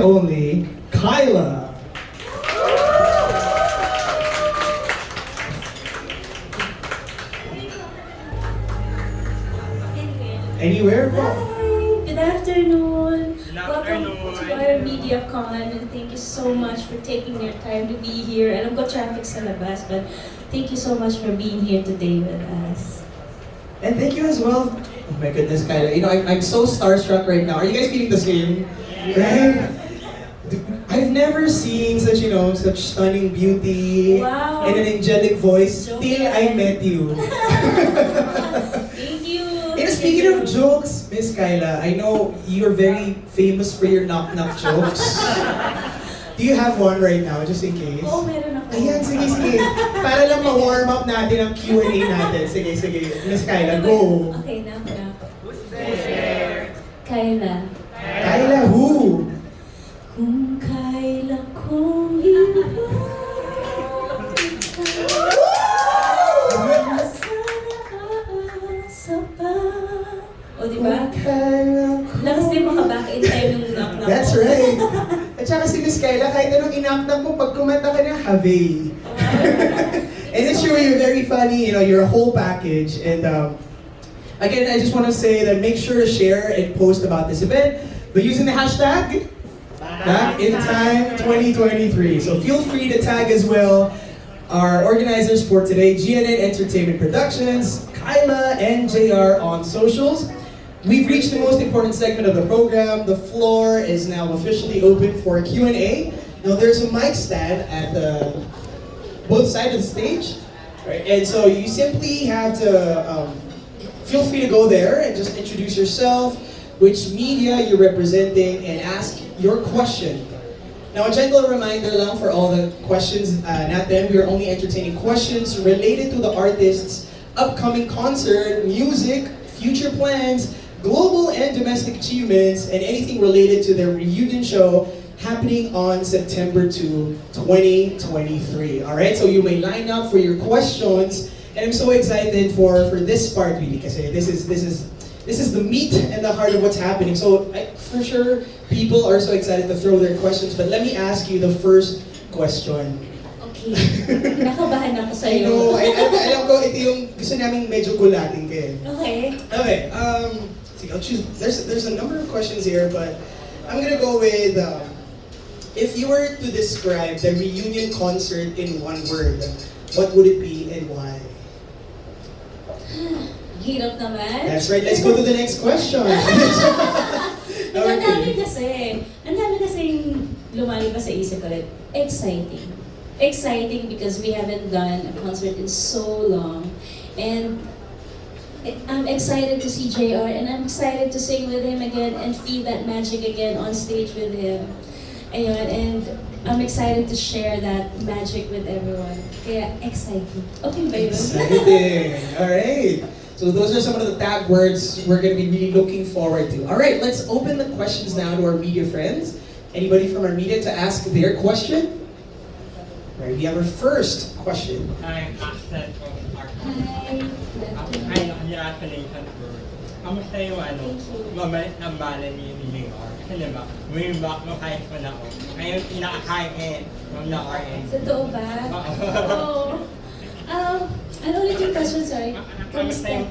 only Kyla. Anywhere? Hi, good afternoon. Good Welcome afternoon. to our media con, and thank you so much for taking your time to be here. Alam ko traffic sa labas, but thank you so much for being here today with us. And thank you as well. Oh my goodness, Kyla. You know, I'm so starstruck right now. Are you guys feeling the same? Right? I've never seen such, such stunning beauty Wow. and an angelic voice Joke till yan. I met you. Thank you. And speaking of jokes, Miss Kyla, I know you're very famous for your knock-knock jokes. Do you have one right now, just in case? Oo, meron ako. Ayan, sige. Para lang ma-warm up natin ang Q&A natin. Sige. Miss Kyla, Ano ba go. yun? Okay, knock. Who's there? Kyla. Kyla, who? Kung kailan kong iwan sa pa. O, diba? Lakas din makaback in time yung knock-knock. That's right. At saka si Miss Kyla, kahit anong inaknak mo, pag kumanta ka na, have. And it's true, you're very funny, you're a whole package. And again, I just want to say that make sure to share and post about this event by using the hashtag Back in Time 2023. So feel free to tag as well our organizers for today, GNN Entertainment Productions, Kyla, and JR on socials. We've reached the most important segment of the program. The floor is now officially open for Q&A. Now there's a mic stand at both sides of the stage, right? And so you simply have to feel free to go there and just introduce yourself, which media you're representing, and ask your question. Now, a gentle reminder lang for all the questions natin, we are only entertaining questions related to the artist's upcoming concert, music, future plans, global and domestic achievements, and anything related to their reunion show happening on September 2, 2023. All right, so you may line up for your questions, and I'm so excited for this part really, kasi this is the meat and the heart of what's happening. So for sure, people are so excited to throw their questions, but let me ask you the first question. Okay. Nakabahan ako I sa'yo. know, alam ko, ito yung gusto namin medyo gulatin kayo. Okay. Okay, sige, I'll choose. There's a number of questions here, but I'm gonna go with, if you were to describe the reunion concert in one word, what would it be and why? Hirap naman. That's right, let's go to the next question. Ang dami kasi. Ang dami kasing lumalabas sa isip ko. Exciting. Exciting because we haven't done a concert in so long. And I'm excited to see JR, and I'm excited to sing with him again and feel that magic again on stage with him. Ayun, and I'm excited to share that magic with everyone. Kaya exciting. Okay ba yun? Exciting. All right. So those are some of the tag words we're going to be really looking forward to. All right, let's open the questions now to our media friends. Anybody from our media to ask their question? All right, we have our first question. I'm Axel from Arkansas. Hi. Ay, congratulations po. Kamusta yung mabalik ng bala ni JR? Kasi diba, way back nung high school ako. Ngayon, pinaka-high-end from the RN. Totoo ba? Oo. Ano ulit yung question, sorry? Kamusta yung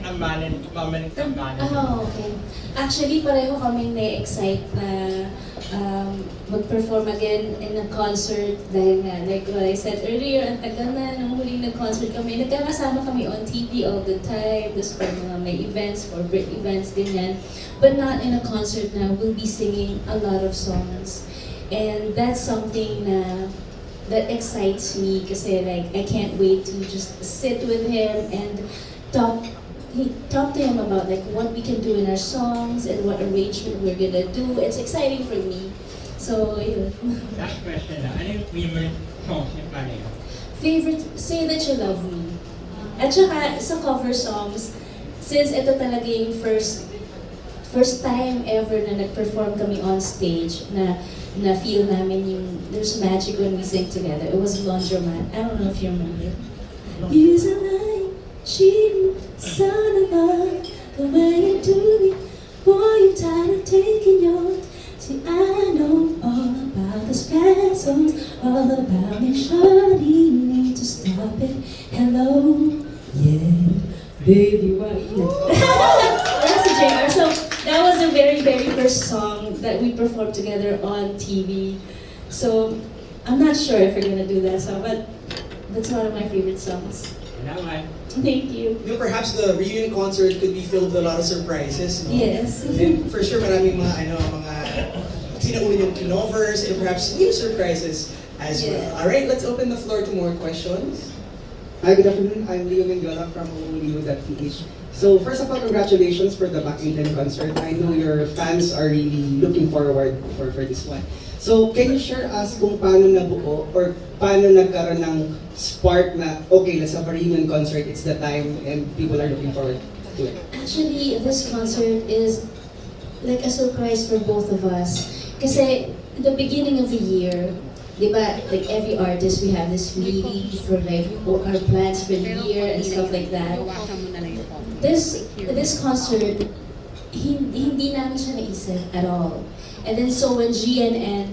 pabalik ng bala? Okay. Actually, pareho kaming na-excite na mag-perform again in a concert dahil nga, like what I said earlier, ang tagal na nung huling nag-concert kami. Nagkakasama kami on TV all the time, tapos pag mga may events, corporate events, ganyan. But not in a concert na we'll be singing a lot of songs. And that's something that excites me kasi like I can't wait to just sit with him and talk to him about like what we can do in our songs and what arrangement we're gonna do. It's exciting for me. So, yun. Last question na, ano yung favorite songs niyo pareho? Favorite, Say That You Love Me. At saka sa cover songs, since ito talaga yung first time ever na nag-perform kami on stage na feel namin yung there's magic when we sing together. It was Laundromat. I don't know if you remember. Use a line, cheating, son of a, the way you do me, boy, you're tired of taking yours. See, I know all songs all about me. Shawty, you need to stop it. Hello, yeah, baby, why you? That's a JR. So that was the very, very first song that we performed together on TV. So I'm not sure if we're gonna do that song, but that's one of my favorite songs. Salamat. Thank you. You know, perhaps the reunion concert could be filled with a lot of surprises. No? Yes. And for sure, maraming mga, sinauna yung kinovers and perhaps new surprises as well. Yeah. Alright, let's open the floor to more questions. Hi, good afternoon. I'm Leo Mendiola from Leo.ph. So first of all, congratulations for the Back in Time concert. I know your fans are really looking forward for this one. So can you share us kung paano nabuo or paano nagkaroon ng spark na, okay, let's have a reunion concert, it's the time and people are looking forward to it? Actually, this concert is like a surprise for both of us. Kasi the beginning of the year, di ba, like every artist, we have this meeting for like our plans for the year and stuff like that. This concert, hindi namin siya naisip at all. And then so when GNN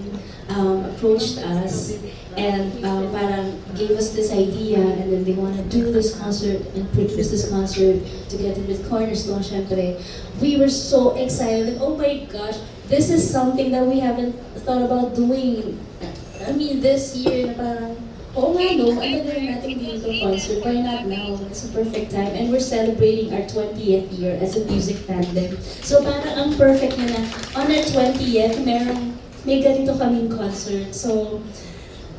approached us and parang gave us this idea and then they want to do this concert and produce this concert together with Cornerstone, syempre, we were so excited. Like, oh my gosh, this is something that we haven't thought about doing. I mean, this year, na parang, oo nga no, ang gagawin natin dito concert, why not now? It's a perfect time. And we're celebrating our 20th year as a music tandem. So parang ang perfect na on our 20th, may ganito kaming concert. So,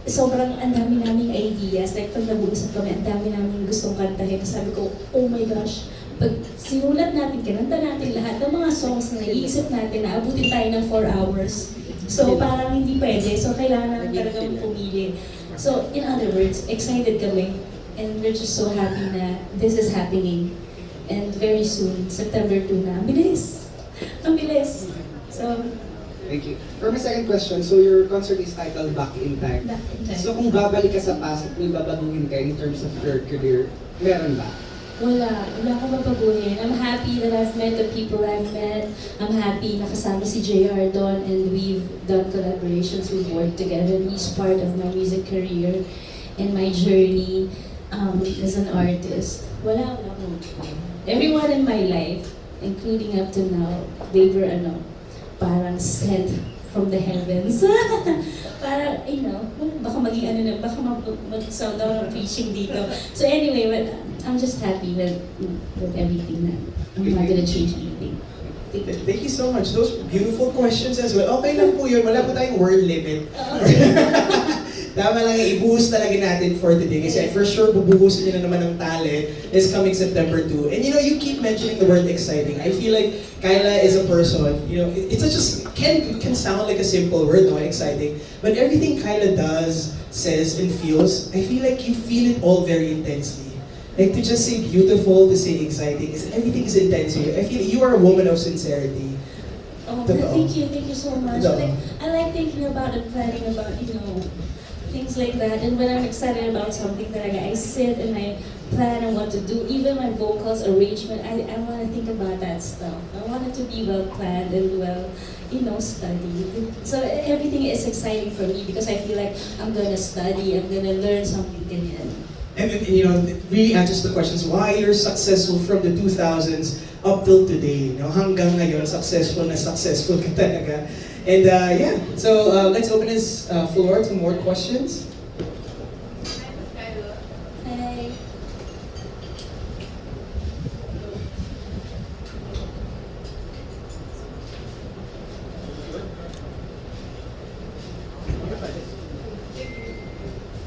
sobrang ang dami naming ideas. Like, pag nag-uusap kami, ang dami namin gustong kantahin. Sabi ko, oh my gosh, pag sinulat natin, kinanta natin lahat ng mga songs na naiisip natin, naabutin tayo ng 4 hours. So, parang hindi pwede. So, kailangan namin talagang pumili. So, in other words, excited kami. And we're just so happy na this is happening. And very soon, September 2 na. Ang bilis! Ang bilis! So, Thank you. For my second question, so your concert is titled Back in Time. Back in Time. So kung babalik ka sa past at may babaguhin ka in terms of your career, meron ba? wala akong mapaguhin. I'm happy that I've met the people I've met. I'm happy nakasama si JR doon and we've done collaborations, we've worked together. He's part of my music career and my journey as an artist. Wala akong everyone in my life, including up to now, they were parang sent from the heavens. Parang, baka maging baka mag-sound out ng preaching dito. So anyway, well, I'm just happy with everything na. I'm not gonna change anything. Thank you so much. Those beautiful questions as well. Okay lang po yun. Wala po tayong word limit. Tama lang, i-boost talaga natin for today. Kasi for sure, bubuhusin nyo na naman ng talent this coming September 2. And you keep mentioning the word exciting. I feel like Kyla is a person, it's just can sound like a simple word, no, exciting. But everything Kyla does, says, and feels, I feel like you feel it all very intensely. Like to just say beautiful, to say exciting, everything is intense here. I feel you are a woman of sincerity. Oh, thank you so much. Like, I like thinking about and planning about, things like that. And when I'm excited about something that I sit and I plan on what to do, even my vocals arrangement, I want to think about that stuff. I want it to be well planned and well, studied. So everything is exciting for me because I feel like I'm gonna study, I'm gonna learn something ganyan. And it really answers the questions why you're successful from the 2000s up till today. Hanggang ngayon, successful ka talaga. And so let's open this floor to more questions. Hi.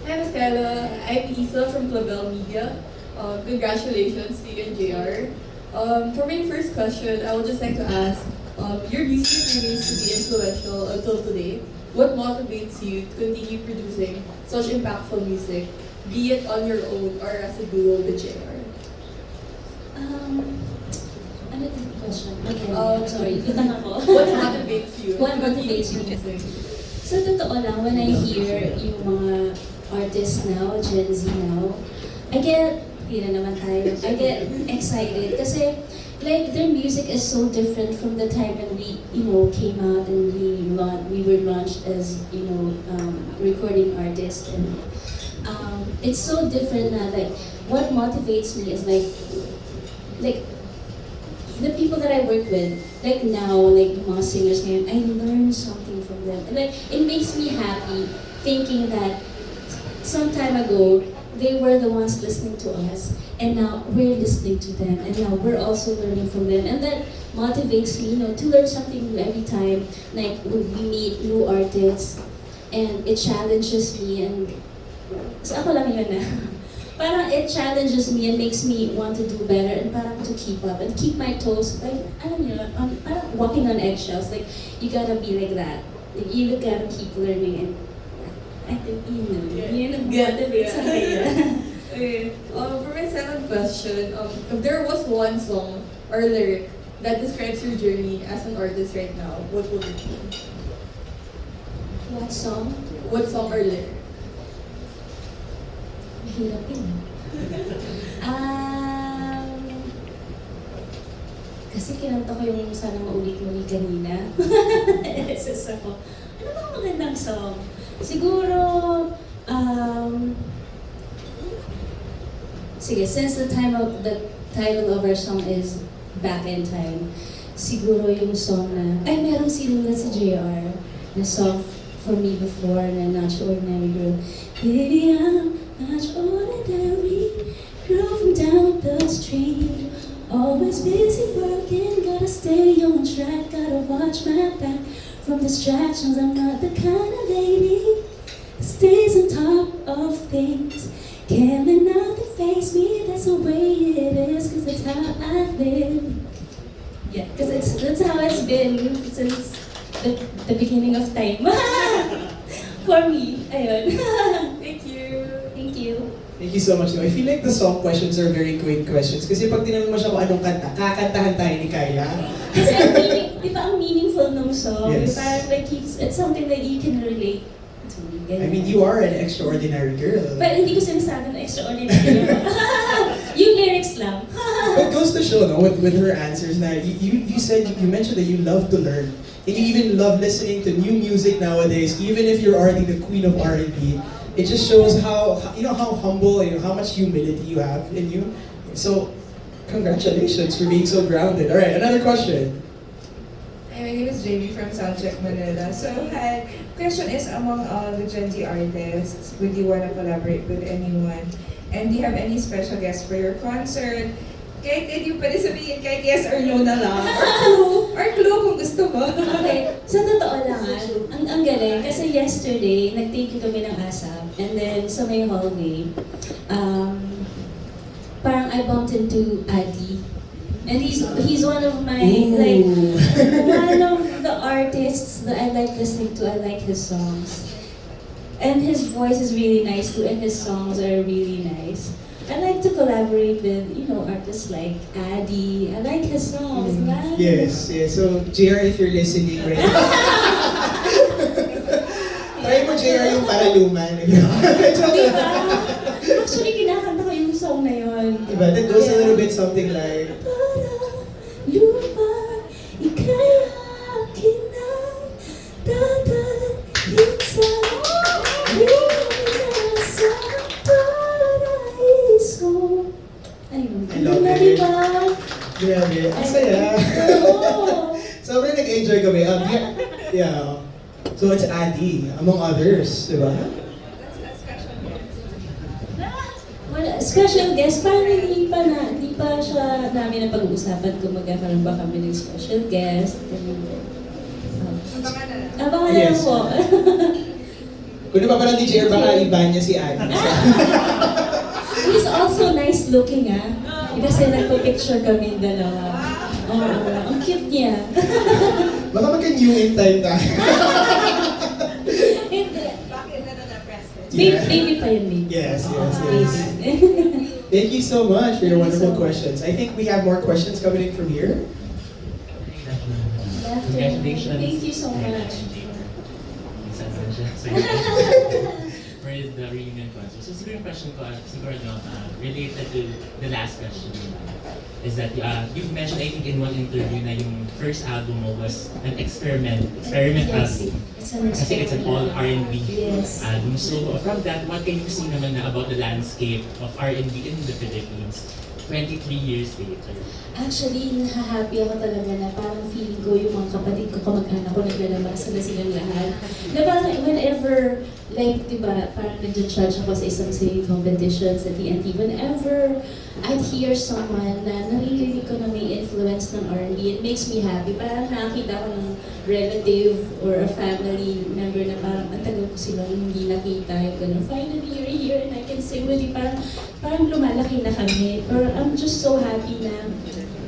Hi, Ms. Kyla. I'm Isa from Clavel Media. Congratulations to you and JR. For my first question, I would just like to ask, your music remains to be influential until today. What motivates you to continue producing such impactful music, be it on your own or as a duo with JR? Ano yung question? Again, sorry, kitang ako. What motivates you? What to continue motivates me? producing? Sa totoo lang, when I hear yung mga artists now, Gen Z now, I get excited kasi like their music is so different from the time when we, came out and we were launched as, recording artists, and it's so different now. Like what motivates me is like the people that I work with, like now, like the mga singers ngayon, I learn something from them. And like, it makes me happy thinking that some time ago, they were the ones listening to us, and now we're listening to them, and now we're also learning from them. And that motivates me, to learn something new every time, like we meet new artists, and it challenges me, and so ako lang yun na. Parang it challenges me and makes me want to do better and parang to keep up and keep my toes, like, alam niyo, parang walking on eggshells. Like, you gotta be like that. Like, you gotta keep learning, and I think, yun ang motivate sa kanya. Okay. For my second question, if there was one song or lyric that describes your journey as an artist right now, what would it be? What song? What song or lyric? Mahirap yun. Kasi kinanta ko yung Sana Maulit-Muli kanina. SS ako. Ano bang magandang song? Siguro, sige, since the title of our song is Back in Time, siguro yung song na, ay merong sinulat si JR na song for me before na Not Your Ordinary Girl. Baby, I'm not your ordinary girl from down the street. Always busy working, gotta stay on track, gotta watch my back from distractions. I'm not the kind of lady that stays on top of things. Can't let nothing face me, that's the way it is, cause that's how I live. Yeah, cause that's how it's been since the beginning of time. For me, ayun. Thank you. Thank you. Thank you so much. I feel like the song questions are very quick questions. Kasi pag tinanong mo siya kung anong kanta, kakantahan tayo ni Kyla. Kasi di ba ang meaningful ng song? Yes. Parang like it's something that you can relate to. I mean, you are an extraordinary girl. Pero hindi ko sinasabi na extraordinary. Yung lyrics lang. But it goes to show, no, with her answers na, you said, you mentioned that you love to learn. And you even love listening to new music nowadays, even if you're already the queen of R&B. It just shows how humble and how much humility you have in you. So, congratulations for being so grounded. All right, another question. Hi, my name is Jamie from Soundcheck Manila. So, hi, question is, among all the Gen Z artists, would you want to collaborate with anyone? And do you have any special guests for your concert? Kahit hindi pwede sabihin, kahit yes or no na lang. Or clue kung gusto mo. Okay, sa totoo lang ang galing. Kasi yesterday, nag-take you kami ng ASAP. And then, sa may hallway, parang I bumped into Adi. And he's one of my, like, one of the artists that I like listening to. I like his songs. And his voice is really nice too, and his songs are really nice. I like to collaborate with, artists like Adi. I like his songs, man. Yes. So, JR, if you're listening right now, try mo JR yung Paraluman. Diba? Actually, kinakanta ko yung song na yun. Diba? That goes a little bit something like, Paraluman, ika'y akin ang dadalhin sa sa paraiso. Ayun. I love it. Diba? grabe, ang saya. Sobrang nag-enjoy kami. Yeah. So it's Adi, among others, di ba? Well, special guest, parang hindi pa siya namin na pag-uusapan kung magkakaroon ba kami ng special guest. Abangan na lang Yes. po. Kung napaparang ni JR, baka iba niya si Adi. He's also nice looking, kasi nagpo-picture kami dalawa. Ang cute niya. Baka magka-new in time tayo. Baby pa yun, baby. Yes. Baby. Thank you so much for your wonderful questions. I think we have more questions coming in from here. Congratulations. Thank you so much. for the reunion concert. So siguro yung question ko, siguro no, related to the last question is that you've mentioned, I think in one interview na yung first album mo was an experiment Yes, album. it's an Kasi it's an all experiment. R&B Yes. album. So from that, what can you see naman na about the landscape of R&B in the Philippines 23 years later? Actually, nahahappy ako talaga na parang feeling ko yung mga kapatid ko, kamag-anak ko, naglalabas na silang lahat. Na parang whenever, like, diba, parang nag-judge ako sa isang singing competitions at TNT, whenever I'd hear someone na naririnig ko na may influence ng R&B, it makes me happy. Parang nakakita ko ng relative or a family member na parang ang tagal ko silang hindi nakita. Yung gano'n, finally you're here and I can sing with you. Parang lumalaki na kami. Or I'm just so happy na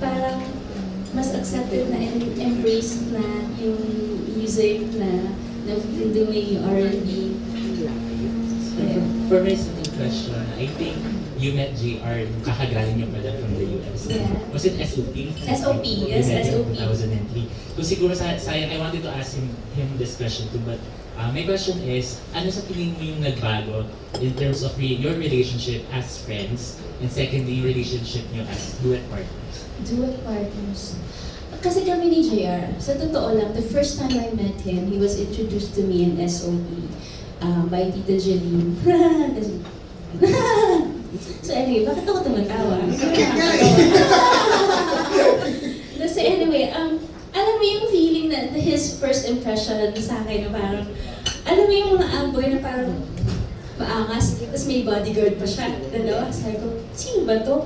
parang mas accepted na and embraced na yung music na we've been doing R&B. For my second question, I think you met JR nung kakagaling niyo pala from the US. Yeah. Was it SOP? SOP, yes, You met him SOP. in 2003. So siguro sayang, I wanted to ask him this question too, but my question is, ano sa tingin mo yung nagbago in terms of your relationship as friends, and secondly, yung relationship niyo as duet partners? Duet partners. Kasi kami ni JR, sa totoo lang, the first time I met him, he was introduced to me in SOP by Tita Jeline. So anyway, bakit ako tumatawa? So anyway, alam mo yung feeling na his first impression sa akin na parang, alam mo yung mga amboy na parang maangas, tapos may bodyguard pa siya, dalawa. Sabi ko, sino ba to?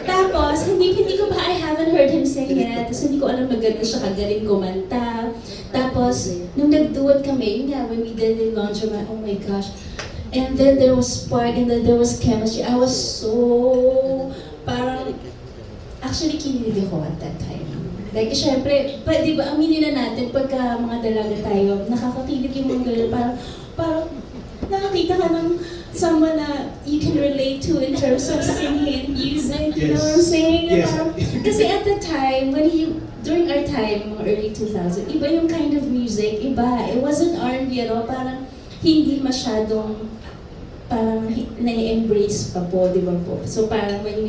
Tapos, hindi ko pa, I haven't heard him sing yet. Tapos hindi ko alam na gano'n siya kagaling kumanta. Tapos, nung nag-duet kami, yun nga, when we did the laundromat, oh my gosh. And then there was spark, and then there was chemistry. I was so, parang, actually kinilig ako at that time. Like, syempre, di ba, aminin na natin, pagka mga dalaga tayo, nakakakilig yung mga gano'n, parang, nakakita ka ng someone na you can relate to in terms of singing and music, you know what I'm saying? Yes. Kasi at the time, during our time, mga early 2000, iba yung kind of music, iba. It wasn't R&B at all, parang hindi masyadong parang na-embrace pa po, di ba po? So parang when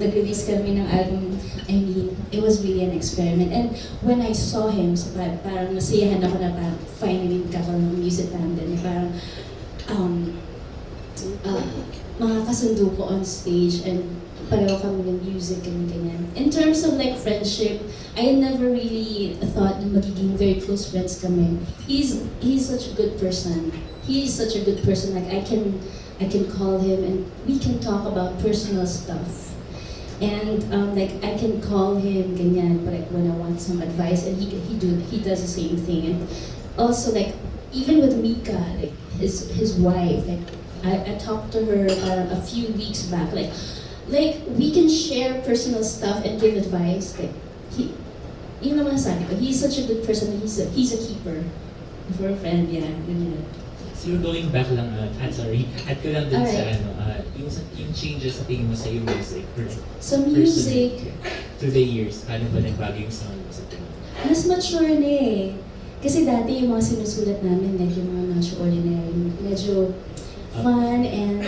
nag-release kami ng album, I mean, it was really an experiment. And when I saw him, so parang nasiyahan ako na parang finally magkakaroon ng music tandem. Parang mga kasundo ko on stage and pareho kami ng music and ganyan. In terms of like friendship, I never really thought na magiging very close friends kami. He's such a good person. He's such a good person. Like I can call him and we can talk about personal stuff. And like I can call him ganyan, but like when I want some advice, and he does the same thing. And also like even with Mika, like his wife, like I talked to her a few weeks back, like we can share personal stuff and give advice. Like yun naman sabi ko, he's such a good person. He's a keeper for a friend, yeah. So you're going back lang, add ko lang din sa Alright. yung changes sa tingin mo sa yung music. Sa music, Through the years, paano ba nagbago yung sound mo sa tingin mo? mas mature na eh. Kasi dati yung mga sinusulat namin, like yung mga Not So Ordinary, medyo fun and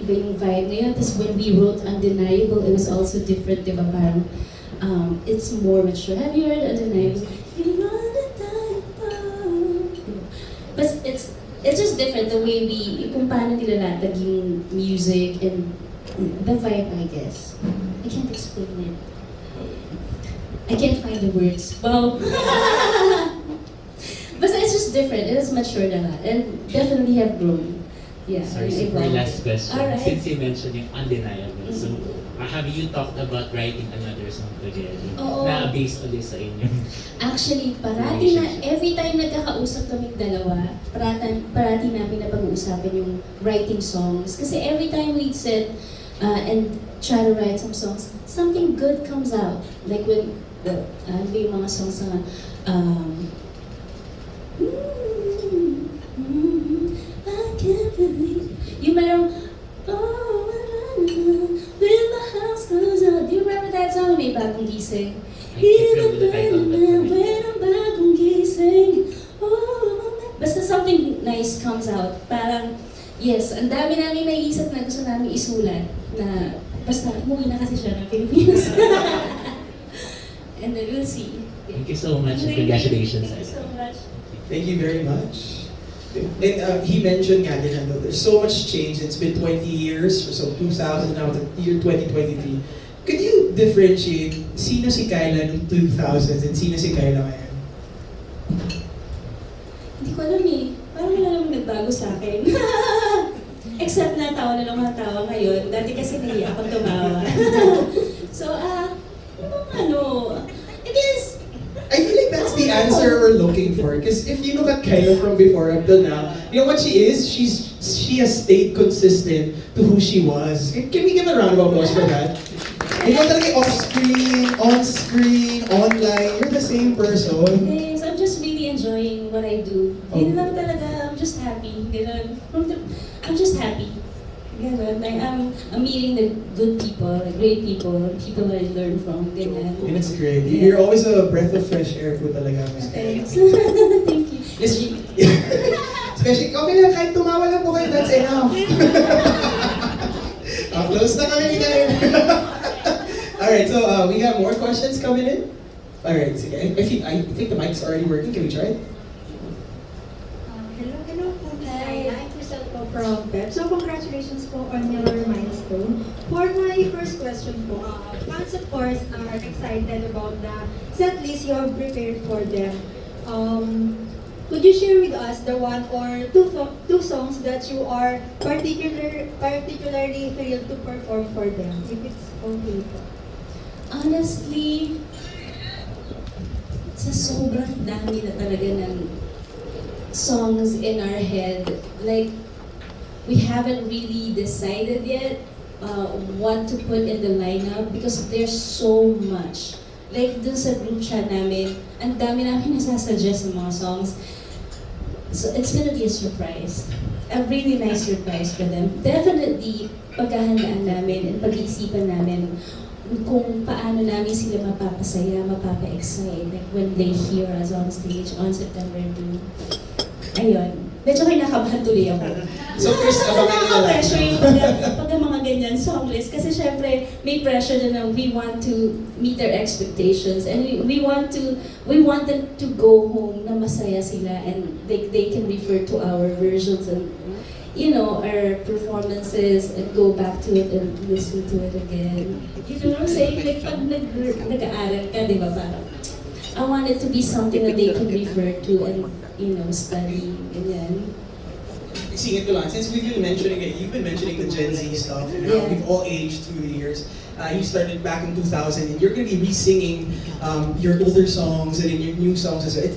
iba yung vibe ngayon. Tapos when we wrote Undeniable, it was also different, di ba? Parang it's more mature. Have you heard Undeniable? You're undeniable. But it's just different the way kung paano nilalatag yung music and the vibe, I guess. I can't explain it. I can't find the words. Wow. But it's just different. It has matured a lot and definitely have grown. Yeah. Sorry, and so for evolved. last question, Alright. since you mentioned yung Undeniable, so have you talked about writing another song together Oo. na based ulit sa inyo? Actually, every time nagkakausap kaming dalawa, parati namin na pag-uusapan yung writing songs. Kasi every time we sit and try to write some songs, something good comes out. Like when, ano ba yung mga songs na, I can't believe, yung merong, when the house goes out. Do you remember that song? May bagong gising. I can't remember the title, but When ang bagong gising. Oh, basta something surprise comes out, parang, yes, ang dami namin naiisip na gusto namin isulat na basta umuwi na kasi siya ng Pilipinas. And then we'll see. Thank you so much and Thank you. congratulations. Thank you so much. Thank you very much. And he mentioned nga din, ano, there's so much change. It's been 20 years, so 2000 now to year 2023. Could you differentiate sino si Kyla noong 2000s and sino si Kyla ngayon? Hindi ko alam eh. Parang wala namang nagbago sa akin. Except na tawa na lang mga tawa ngayon. Dati kasi nahiya akong tumawa. So, I guess, I feel like that's the answer we're looking for. Because if you look at Kyla from before up till now, you know what she is? She has stayed consistent to who she was. Can we give a round of applause for that? You know, talaga off-screen, on-screen, online, you're the same person. yes, I'm just really enjoying what I do. Yun lang talaga, I'm just happy. Ganun. I'm just happy. Ganun. Like, I'm meeting the good people, the great people I learn from. Ganun. And it's great. You're always a breath of fresh air po talaga, Miss Kyla. Thanks. Thank you. Yes, especially, okay lang, kahit tumawa lang po kayo, that's enough. Close na kami ni Kyla. Alright, so we got more questions coming in. Alright, sige. I think the mic's already working. Can we try it? Hello po, Miss Kyla. I'm Crystal po from PEP. So, congratulations po on your milestone. For my first question po, fans of course are excited about the set list you have prepared for them. Could you share with us the one or two songs that you are particularly thrilled to perform for them, if it's okay po? Honestly, sa sobrang dami na talaga ng songs in our head, like, we haven't really decided yet what to put in the lineup because there's so much. Like, dun sa group chat namin, ang dami namin nasasuggest ng mga songs. So, it's gonna be a surprise. A really nice surprise for them. Definitely, paghahandaan namin and pag-iisipan namin kung paano namin sila mapapasaya, mapapa-excite, like when they hear us on stage on September 2. Ayun. Medyo kinakabahan tuloy ako. So, Chris, abangan nila lang. Nakaka-pressure yung pag mga ganyan song list. Kasi syempre, may pressure na we want to meet their expectations. And we want them to go home na masaya sila and they can refer to our versions and, you know, our performances and go back to it and listen to it again. You know what I'm saying? Like, pag nag-aaral ka, di ba, parang, I want it to be something that they can refer to and, you know, study, ganyan. Singit ko lang, since we've been mentioning it, you've been mentioning the Gen Z stuff, and how Yeah. we've all aged through the years. You started back in 2000, and you're going to be re-singing your older songs and your new songs as well.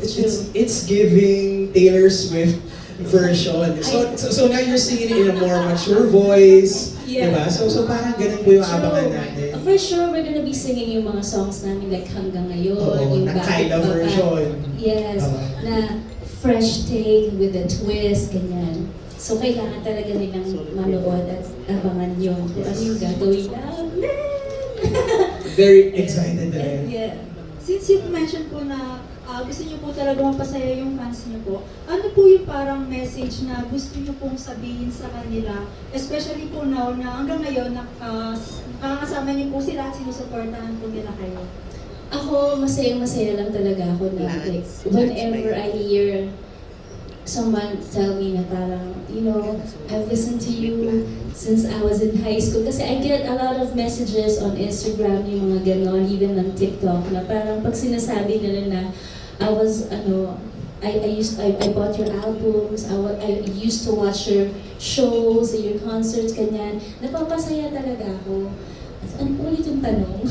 It's giving Taylor Swift version. So now you're singing it in a more mature voice, Yeah. diba? So parang ganun po yung abangan natin. For sure, we're gonna be singing yung mga songs namin like hanggang ngayon, Oo, yung na bakit Kyla pa ba. version. Yes, Oo. na fresh take with a twist, ganyan. So kailangan talaga nilang manood at abangan yun kung ano yung gagawin namin. Very excited na rin. Yeah. Since you've mentioned po na gusto niyo po talaga mapasaya yung fans niyo po, ano po yung parang message na gusto niyo pong sabihin sa kanila, especially po now na hanggang ngayon nakakasama niyo po sila at sinusuportahan po nila kayo? Ako, masayang-masaya lang talaga ako na like, whenever I hear someone tell me na parang, you know, I've listened to you since I was in high school. Kasi I get a lot of messages on Instagram, yung mga ganon, even on TikTok, na parang pag sinasabi nila na I bought your albums, I used to watch your shows, your concerts, ganyan. Napapasaya talaga ako. Ano po ulit yung tanong?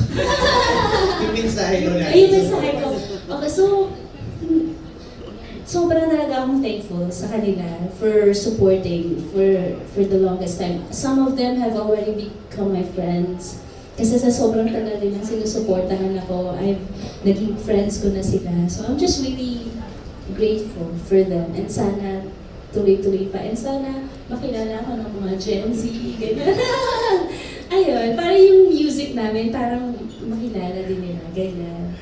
Yung mensahe ko na. Ayun, mensahe ko. Okay, so, sobrang talaga akong thankful sa kanila for supporting for the longest time. Some of them have already become my friends. Kasi sa sobrang tagal din ang sinusuportahan ako, naging friends ko na sila. So I'm just really grateful for them. And sana tuloy-tuloy pa. And sana makilala ako ng mga Gen Z, ganyan. Ayun, para yung music namin, parang makilala din nila, ganyan.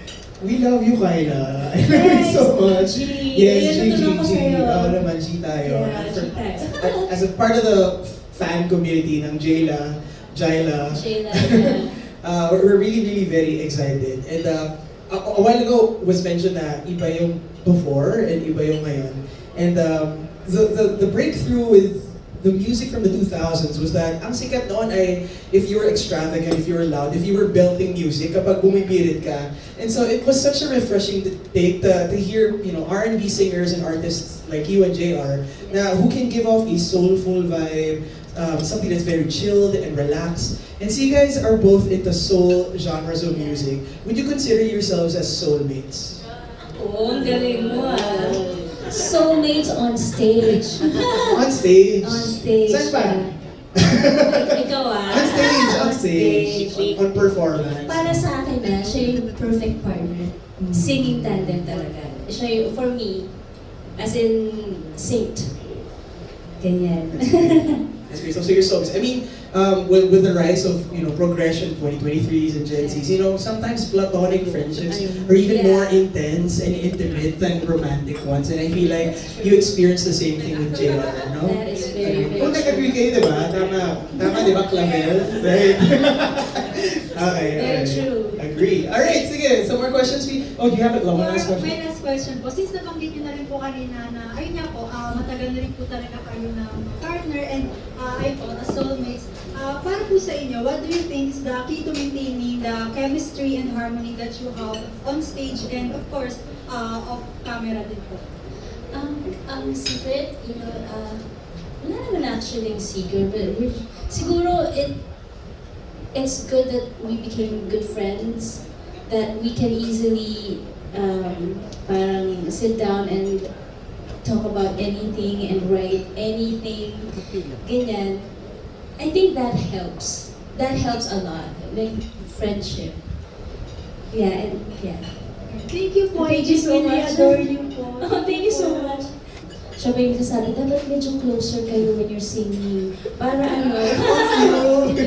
We love you, Kyla. I love you so much. G. Yes, G, G, Natutunan ko G. sa'yo. Oo naman, G tayo. Yeah, G tayo. As a part of the fan community ng Jayla, Jayla, we're really, really very excited. And a while ago was mentioned na iba yung before and iba yung ngayon. And the breakthrough with the music from the 2000s was that ang sikat noon ay if you were extravagant, if you were loud, if you were belting music kapag bumibirit ka. And so it was such a refreshing take to hear, you know, R&B singers and artists like you and JR na who can give off a soulful vibe, something that's very chilled and relaxed. And so you guys are both into soul genres of music. Would you consider yourselves as soulmates? Oh, ang galing mo ah. Soulmates on stage. On stage? On stage. Saan pa? Ikaw ah. On stage. On performance. Para sa akin na, siya yung perfect partner. Singing tandem talaga. Siya yung, for me, as in, saint. Ganyan. That's great. So your songs. I mean, with the rise of, you know, progression, 2023s and Gen Zs, you know, sometimes platonic friendships are even more intense and intimate than romantic ones. And I feel like you experience the same thing with JR, no? That is very, very Kung nag-agree kayo, di ba? Tama, di ba, Clavel? Right? Okay. Very true. Agree. Alright, sige. Some more questions? Oh, do you have a long last My question? last question po, since nabanggit niyo na rin po kanina na, ayun nga po, matagal na rin po talaga kayo ng partner and ayun po, na soulmates. Para po sa inyo, what do you think is the key to maintaining the chemistry and harmony that you have on stage and of course, off camera din po? Ang secret, you know, wala naman actually yung secret, but siguro it's good that we became good friends, that we can easily parang sit down and talk about anything and write anything, ganyan. I think that helps. That helps a lot, like friendship. Yeah, and yeah. Thank you po. Thank you so I much. adore you po. Oh, thank you so much. Siya pa yung sabi, dapat medyo closer kayo when you're singing. Para ano,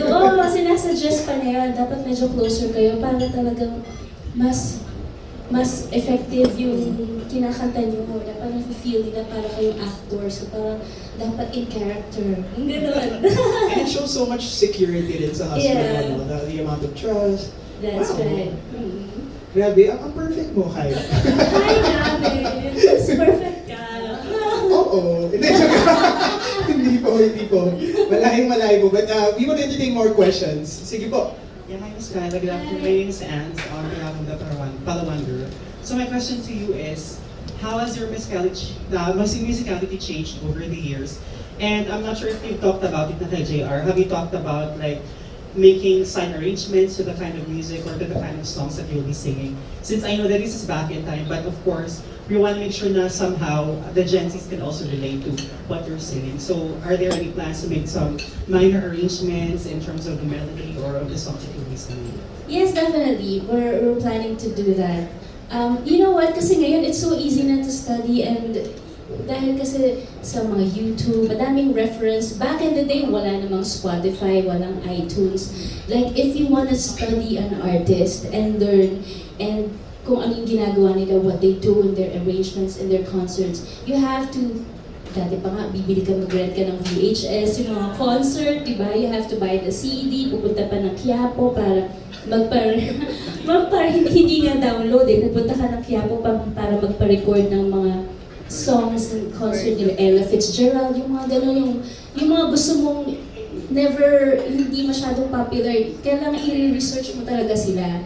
oo, sinasuggest pa na yun, dapat medyo closer kayo para talagang mas effective yung kinakanta nyo. Dapat na-feel nila para kayong actor. So parang dapat in character. Ang gano'n. And it shows so much security din sa husband Yeah. mo, no? The amount of trust. That's Wow. right. Grabe, ang perfect mo, Kyla. Hi, namin. Mas perfect ka. Oo. Hindi po. Malayo po. But we will entertain more questions. Sige po. Yeah, hi, Ms. Kyla. Good afternoon. My name is Ant on behalf of the Palawander. So my question to you is, how has your musicality changed over the years? And I'm not sure if you've talked about it na kay JR. Have you talked about like making sign arrangements to the kind of music or to the kind of songs that you'll be singing? Since I know that this is back in time, but of course, we want to make sure na somehow the Gen Zs can also relate to what you're singing. So are there any plans to make some minor arrangements in terms of the melody or of the songs that you'll be singing? Yes, definitely. We're planning to do that. You know what? Kasi ngayon, it's so easy na to study and dahil kasi sa mga YouTube, madaming reference. Back in the day, wala namang Spotify, walang iTunes. Like, if you want to study an artist and learn and kung ano yung ginagawa nila, what they do in their arrangements, in their concerts, you have to, dati pa nga, bibili ka, mag-rent ka ng VHS, yung mga concert, diba? You have to buy the CD, pupunta pa ng Quiapo para hindi nga download pupunta ka ng Quiapo para magpa-record ng mga songs and concert nila, Ella Fitzgerald, yung mga gano'n, yung mga gusto mong hindi masyadong popular, kailangan i-research mo talaga sila.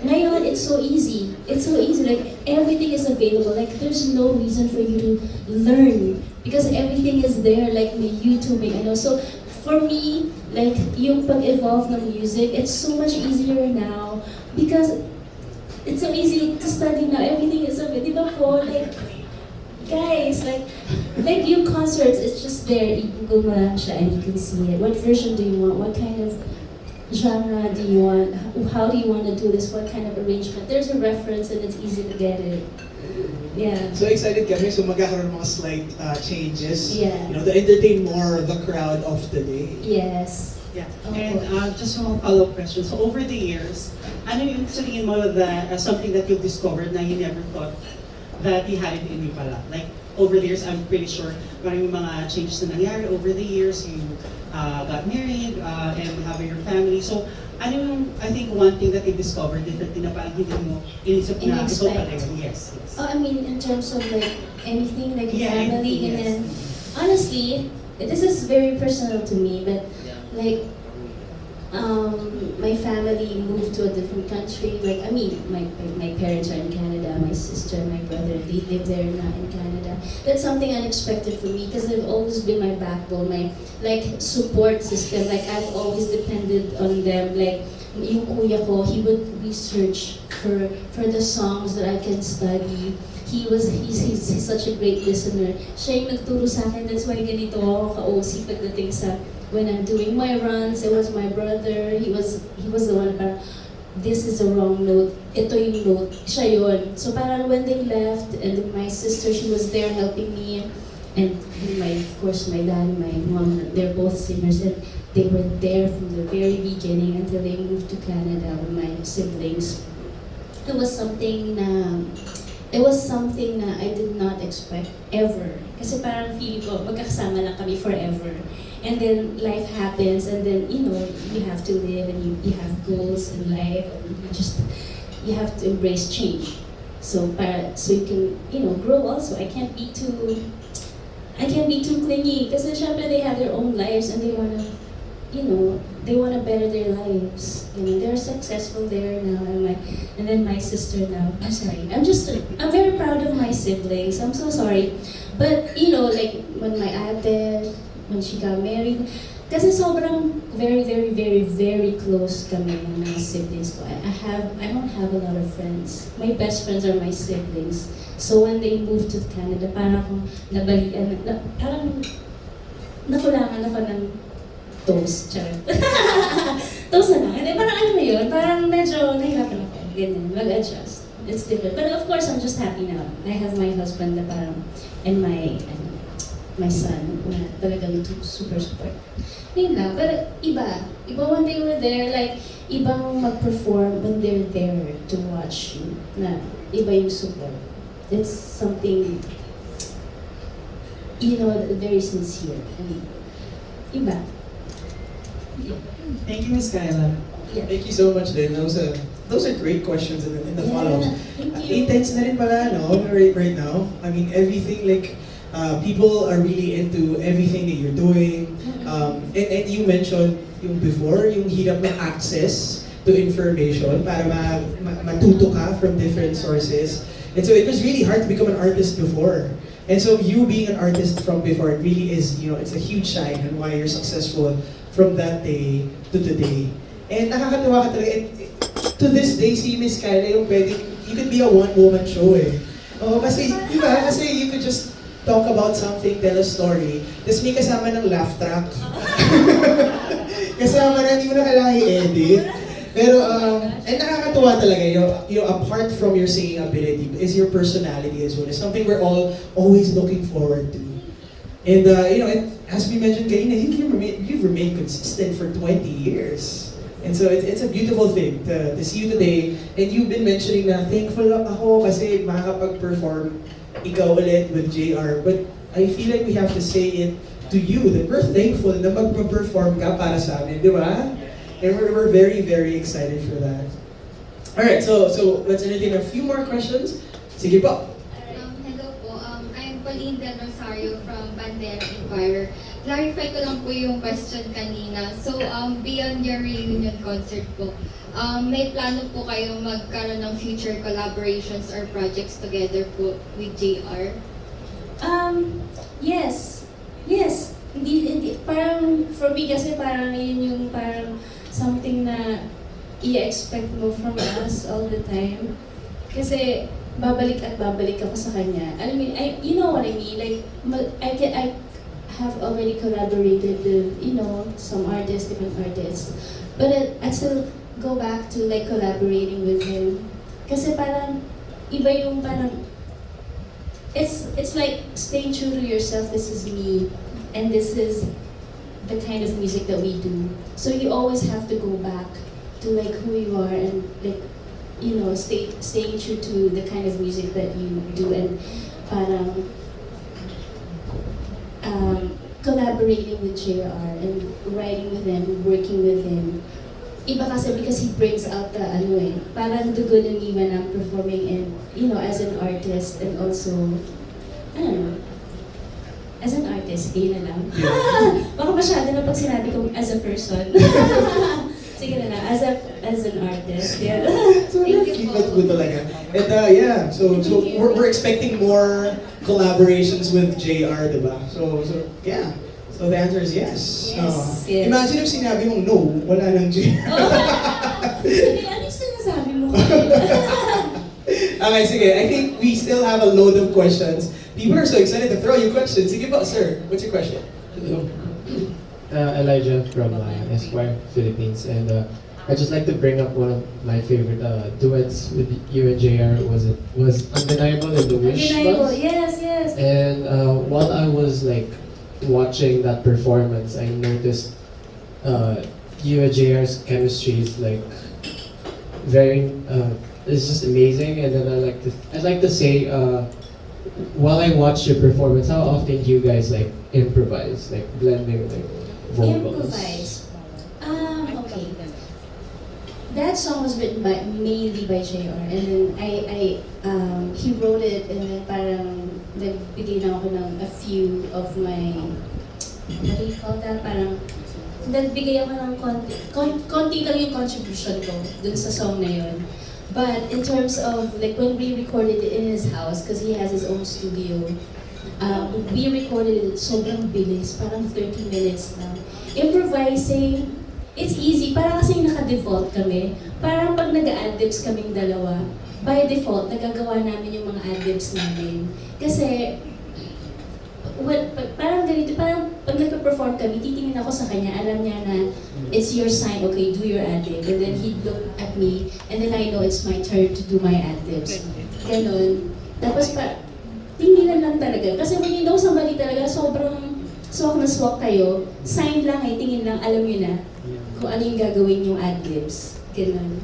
Ngayon, it's so easy. Like, everything is available. Like, there's no reason for you to learn because everything is there, like, may YouTube, may ano. So, for me, like, yung pag-evolve ng music, it's so much easier now because it's so easy to study now. Everything is available. Di ba po? Like, guys, like yung concerts, it's just there. I-google mo lang siya and you can see it. What version do you want? What kind of genre do you want? How do you want to do this? What kind of arrangement? There's a reference and it's easy to get it. Yeah. So excited kami. So magkakaroon ng mga slight changes. Yeah. You know, to entertain more the crowd of today. Yes. Yeah, and just one follow-up question. So over the years, ano yung sa tingin mo that something that you've discovered na you never thought that you had it in you pala? Like over the years, I'm pretty sure maraming mga changes na nangyari over the years. You got married and have your family. So ano yung, I think one thing that you discovered differently na parang hindi mo inisip na ito pala yun? Yes, yes. Oh, I mean, in terms of like anything, like Yeah, family, anything, and then yes. honestly, this is very personal to me, but like my family moved to a different country. Like I mean, my parents are in Canada. My sister, my brother, they live there now in Canada. That's something unexpected for me because they've always been my backbone, my like support system. Like I've always depended on them. Like yung kuya ko, he would research for the songs that I can study. He's such a great listener. Siya yung nagturo sa akin. That's why ganito ako ka-OC pagdating sa when I'm doing my runs. It was my brother. He was the one parang this is a wrong note. Ito yung note. Siya yun. So parang when they left and my sister, she was there helping me. And of course my dad, my mom, they're both singers and they were there from the very beginning until they moved to Canada with my siblings. It was something na I did not expect ever. Kasi parang feeling ko, magkakasama lang kami forever. And then life happens and then, you know, you have to live and you have goals in life and you have to embrace change. So you can, you know, grow also. I can't be too clingy kasi syempre they have their own lives and they wanna, you know, they want to better their lives. You know, they're successful there now. And then my sister now. I'm sorry. I'm very proud of my siblings. I'm so sorry. But, you know, like, when my ate, when she got married, kasi sobrang very, very, very, very close kami ng mga siblings ko. I don't have a lot of friends. My best friends are my siblings. So when they moved to Canada, parang akong parang nakulangan ako ng toast, charot. Toast na lang. And then parang alam mo yun, parang medyo nahirapan ako. Ganyan, mag-adjust. It's different. But of course, I'm just happy now. I have my husband na parang, and my son, na talagang super support. Yun lang. Pero iba when they were there, like, ibang mag-perform when they're there to watch you, na iba yung support. It's something, you know, very sincere. And iba. Thank you, Miss Kyla. Yeah. Thank you so much, Lynn. Those are great questions in the follow-ups. Thank you. Intense na rin pala, no? Right now. I mean, everything, like, people are really into everything that you're doing. And you mentioned yung before, yung hirap ng access to information para matuto ka from different sources. And so it was really hard to become an artist before. And so you being an artist from before, it really is, you know, it's a huge shine on why you're successful from that day to today. And nakakatuwa ka talaga. To this day, si Miss Kyla yung pwedeng, you could be a one-woman show eh. Oo, kasi, di ba? Kasi you could just talk about something, tell a story, tapos may kasama ng laugh track. Kasama na, hindi mo na kailangan i-edit. Pero, and nakakatuwa talaga, you know, apart from your singing ability, is your personality as well. It's something we're all always looking forward to. And, you know, as we mentioned kanina, you've remained consistent for 20 years. And so it's a beautiful thing to see you today. And you've been mentioning na thankful ako kasi makakapag-perform ikaw ulit with JR. But I feel like we have to say it to you that we're thankful na mag-perform ka para sa amin, di ba? And we're very, very excited for that. Alright, so let's entertain a few more questions. Sige po. Hello po, I'm Pauline Del Rosario from Bandera Inquirer. Clarify ko lang po yung question kanina. So, beyond your reunion concert po, may plano po kayo magkaroon ng future collaborations or projects together po with JR? Yes. Hindi. Parang, for me kasi parang yun yung parang something na i-expect mo from us all the time. Kasi, babalik ako sa kanya. I mean, you know what I mean? Like, I have already collaborated with, you know, some artists, different artists. But I still go back to like collaborating with him. Kasi parang, iba yung parang, it's like staying true to yourself. This is me. And this is the kind of music that we do. So you always have to go back to like who you are and like, you know, staying true to the kind of music that you do, and parang collaborating with JR and writing with him, working with him. Iba kasi because he brings out the ano eh, parang dugo ng iba ng performing and, you know, as an artist and also, I don't know, as an artist, kayo na lang. Baka masyado na pag sinabi kong as a person. Sige na lang, as an artist, yeah. So keep it good talaga. And yeah, so we're expecting more collaborations with JR, diba? So yeah. So the answer is yes. Yes, yes. Imagine if sinabi mong no, wala nang JR. Sige, ano yung sinasabi mo kanina? Okay, sige. I think we still have a load of questions. People are so excited to throw you questions. Sige po, sir. What's your question? Hello. Elijah from Esquire, Philippines. And I'd just like to bring up one of my favorite duets with you and JR. Was Undeniable in the Wish Undeniable, Bus. yes. And while I was like watching that performance, I noticed you and JR's chemistry is like very, it's just amazing. And then I'd like to say, while I watch your performance, how often do you guys like improvise, like blending like vocals? Improvise. Okay. That song was written mainly by JR, and then he wrote it, and then parang nagbigay na ako ng a few of my, what do you call that? Parang nagbigay ako ng konti lang yung contribution ko dun sa song na yun. But in terms of like when we recorded it in his house, because he has his own studio, we recorded it sobrang bilis, parang 30 minutes lang. Improvising, it's easy, parang kasi naka-default kami. Parang pag nag-a-adlibs kaming dalawa, by default, nagagawa namin yung mga adlibs namin. Kasi, parang ganito, parang pag nagpa-perform kami, titingin ako sa kanya, alam niya na it's your sign, okay, do your adlib. And then he'd look at me, and then I know it's my turn to do my adlibs. Ganon. Tapos tinginan lang talaga. Kasi when you know somebody talaga, sobrang swak na swak kayo, sign lang tingin lang, alam niyo na kung ano yung gagawin yung adlibs. Ganon.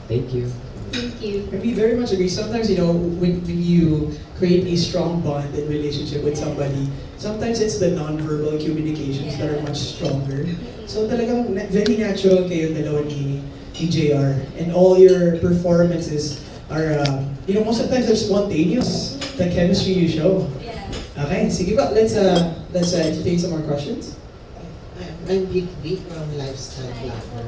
Thank you. Thank you. And we very much agree. Sometimes, you know, when you create a strong bond and relationship with somebody, sometimes it's the non-verbal communications that are much stronger. So talagang very natural kayo dalawa ni JR. And all your performances are, you know, most of the times they're spontaneous. The chemistry you show. Yeah. Okay, sige pa. Let's entertain some more questions. I'm Vic from Lifestyle Flapper.